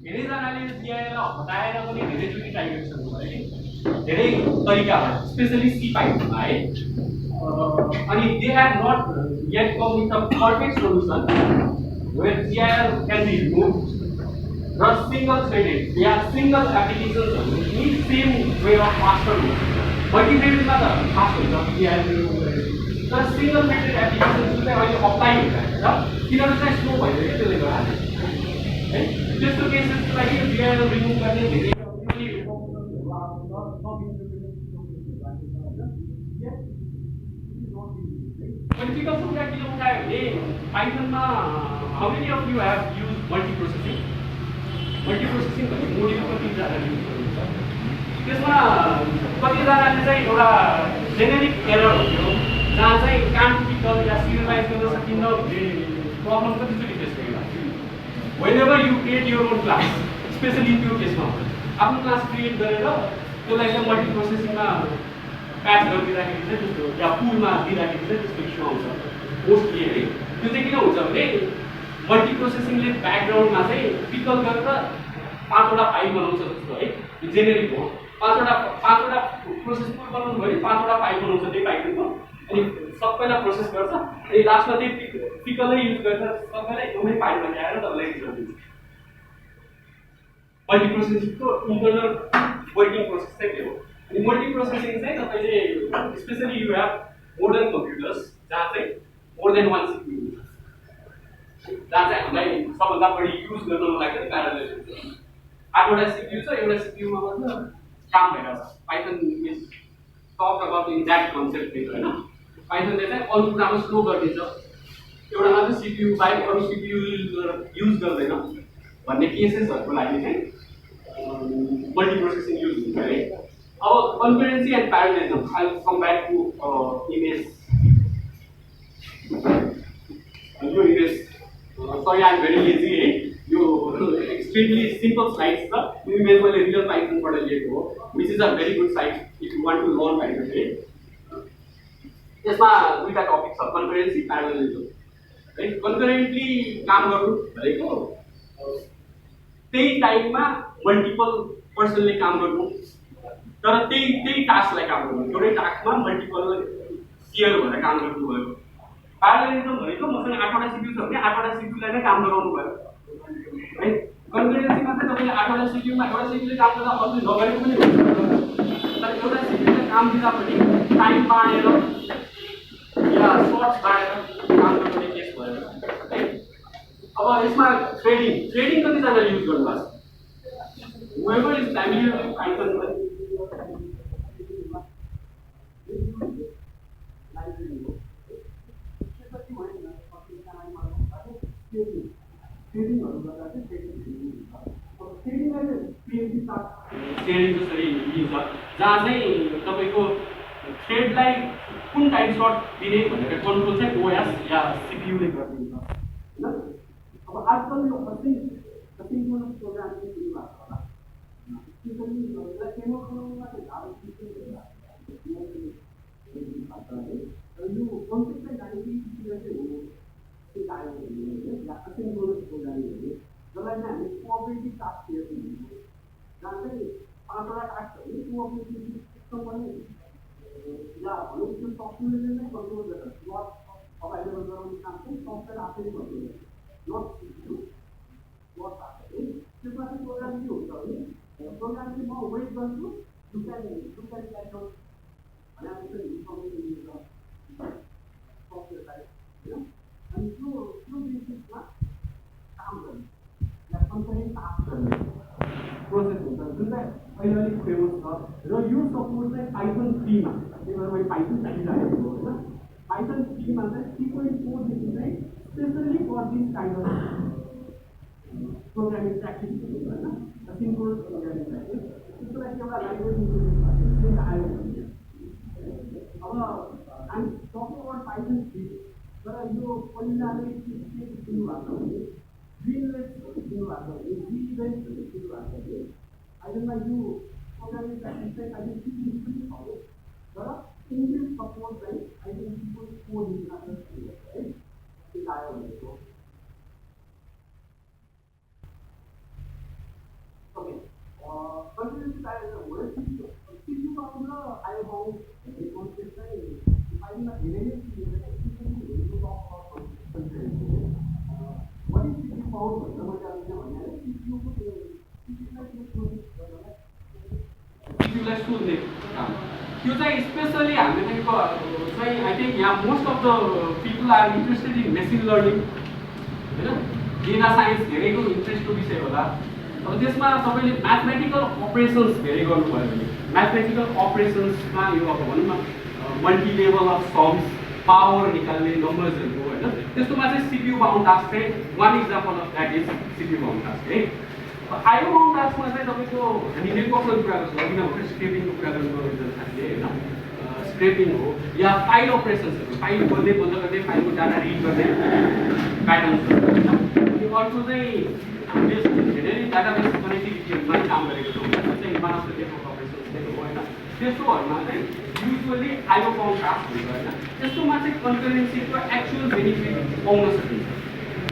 धेरैजनाले GIL हटाएर पनि धेरैचोटि ट्राई गरिसक्नु भयो कि धेरै तरिकाबाट स्पेसली सी पाइथनमा है अनि they have not yet come with a perfect solution where GIL can be remove र सिंगल थ्रेडेड या सिंगल एप्लिकेसन्सहरू नि सेम वे अफ मास्टर हुन्छ मल्टिथ्रेडेडमा त फास्ट हुन्छ GIL रिमुभ गरेर तर सिंगल थ्रेडेड एप्लिकेसन्स चाहिँ अहिले अप्लाई हुन्छ किनभने चाहिँ स्लो भइसक्यो त्यसले गर्दा है त्यस्तो केसेसको लागि GIL रिमुभ गर्ने धेरै When people put that you have Python how many of you have used multiprocessing? Multiprocessing भन्ने मोड्युल कतिजनाले युज गर्नुहुन्छ त्यसमा कतिजनाले चाहिँ एउटा जेनेरिक एरर हुन्थ्यो जहाँ चाहिँ कान्टिफिकल या सिरियलाइज गर्न सकिन्न भन्ने प्रब्लम कतिचोटि फेस गरिरहेको whenever you create your own class specially त्यो केसमा आफ्नो क्लास क्रिएट गरेर त्यसलाई चाहिँ मल्टिप्रोसेसिङमा प्याच गरिदिँदाखेरि चाहिँ त्यस्तो या पुलमा दिँदाखेरि चाहिँ त्यस्तो इस्यु आउँछ मोस्टली है त्यो चाहिँ किन हुन्छ भने मल्टिप्रोसेसिङले ब्याकग्राउन्डमा चाहिँ पिकल गरेर 5वटा फाइल बनाउँछ जस्तो है यो जेनेरिक हो 5वटा प्रोसेस पुल बनाउनु भयो 5वटा फाइल बनाउँछ त्यही पाइथनको अनि सबैलाई प्रोसेस गर्छ अनि लास्टमा त्यही पिकलै युज गर्छ सबैलाई एउटै फाइलमा ल्याएर तपाईँलाई रिजल्ट दिन्छ मल्टिप्रोसेसिङको इन्टरनल वर्किङ प्रोसेस चाहिँ के हो अनि मल्टिप्रोसेसिङ चाहिँ तपाईले specially you have modern computers जहाँ चाहिँ मोर देन 1 CPU हुन्छ जहाँ चाहिँ हामीलाई सबभन्दा बढी युज गर्नको लागि प्यारालेलिजम 8वटा CPU छ एउटा CPU मा मात्र काम भइरहेछ Python is talk about in that concept हैन पाइथनले चाहिँ अरु कुरामा स्लो गरिदिन्छ एउटा मात्र CPU बाहेक अरु CPU युज गर्दैन भन्ने केसेसहरुको लागि चाहिँ मल्टिप्रोसेसिङ युज हुन्छ है अब concurrency and parallelism I'll come back to image your image sorry I'm very lazy है यो extremely simple slides छ यो इमेज मैले रियल पाइथन बाट लिएको हो which is a very good site if you want to learn Python है यसमा दुईटा टपिक छ concurrency parallelism है concurrently काम गर्नु भनेको त्यही टाइममा मल्टिपल पर्सनले काम गर्नु तर त्यही टास्कलाई काम गर्नु एउटै टास्कमा मल्टिपल शेयर भएर काम गर्नु भयो प्यारालेलिजम भनेको मसँग 8वटा CPU छ भने 8वटा CPU लाई नै काम गराउनु भयो है कन्करेन्सीमा चाहिँ तपाईले 8वटा CPU मा एउटा CPU ले काम गर्दा अझै नगरेको पनि हुन्छ तर एउटा CPU ले काम दिँदा पनि टाइम बाँडेर या सर्ट्स बाँडेर काम गर्ने केस भयो है अब यसमा ट्रेडिङ कतिजनाले युज गर्नुभएको छ whoever is familiar with Python trading जसरी लिन्छ जहाँ चाहिँ तपाईको ट्रेडलाई कुन टाइम स्लट दिने भनेर कन्ट्रोल चाहिँ OS या CPU ले गरिदिन्छ हैन अब आजकल यो असिंक्रोनस प्रोग्रामिङ सुरु भएको होला स्पेशली यो केमोखोमा चाहिँ धारो सिस्टम यो कन्सेप्ट चाहिँ जानेकी चाहिँ हो त्यो आयो भने या असिंक्रोनस प्रोग्रामिङ हो जसलाई चाहिँ हामी कोअपरेटिभ टास्क दिएको हुन्छ जहाँ चाहिँ 5वटा टास्कहरू कोअपरेटिभ सिस्टम पनि या भनौँ त्यो सफ्टवेयरले नै कन्ट्रोल गर्छ नट अभाइलेबल गराउने काम चाहिँ सफ्टवेयर आफैले कन्ट्रोल गर्छ नट सिस्टम नट आफैले त्यसमा चाहिँ प्रोग्राम के हुन्छ भने प्रोग्राम चाहिँ म वेट गर्छु दुईटा ल्यापटप भने जस्तो इन्फर्मेसन दिन्छ सफ्टवेयरलाई हैन अनि त्यो बेसिसमा काम गर्ने या कम्पनी टास्क गर्ने प्रोसेस हुन्छ जुन चाहिँ अहिले अलिक फेमस छ र यो सपोर्ट चाहिँ पाइथन 3 मा त्यही भएर मैले पाइथन 3 राखेको हो हैन पाइथन 3 मा चाहिँ 3.4 देखि चाहिँ specially for this kind of programming practice हुन्छ हैन सिंक्रोनस प्रोग्रामिङ प्र्याक्टिस त्यसको लागि एउटा लाइब्रेरी इन्क्लुड आयो अब हामी टकिङ अबाउट पाइथन 3 तर यो पहिलाले के सुरु भएको भने ग्रीनलेस सुरु भएको भने ग्रीनलेस सुरु भएको भने आइडनमा यो प्रोग्रामिङ प्र्याक्टिस चाहिँ अहिले सिक्नु पनि छ तर इन्डियन सपोर्ट चाहिँ अहिले 3.4 देखि मात्र सुरु भएको है त्यो आयो भनेको किन भन्नाले सिपियुको त्यो सिपियुलाई त्यो प्रोसेस गर्नलाई सिपियुलाई सोध्ने काम त्यो चाहिँ स्पेसली हामीले चाहिँ आई थिङ्क यहाँ most of the people are interested in machine learning होइन डेटा साइन्स धेरैको इन्ट्रेस्टको विषय होला अब त्यसमा तपाईँले म्याथमेटिकल अपरेसन्स धेरै गर्नुभयो भने म्याथमेटिकल अपरेसन्समा यो अब भनौँ न multi level of sums power निकाल्ने नम्बर्सहरूको होइन त्यस्तोमा चाहिँ सिपियु बाउन्ड टास्क चाहिँ one example of that is CPU bound task है आयो बाउन्ड टास्कमा चाहिँ तपाईँको हामी नेटवर्कको कुरा गर्छौँ अघि नै स्क्रेपिङको कुरा गर्नुभयो साथीले होइन स्क्रेपिङ हो या फाइल अपरेसन्सहरू फाइल बोल्दै गर्दै फाइलको डाटा रिड गर्ने प्याटर्न्सहरू होइन अनि अर्को चाहिँ हामीले धेरै डाटाबेस कनेक्टिभिटीहरूमा काम गरेको छौँ त्यो चाहिँ one of the network operations नै हो होइन त्यस्तोहरूमा चाहिँ युजुअली आयो बाउन्ड टास्क हुन्छ होइन त्यस्तोमा चाहिँ कन्करेन्सीको एक्चुअल बेनिफिट पाउन सकिन्छ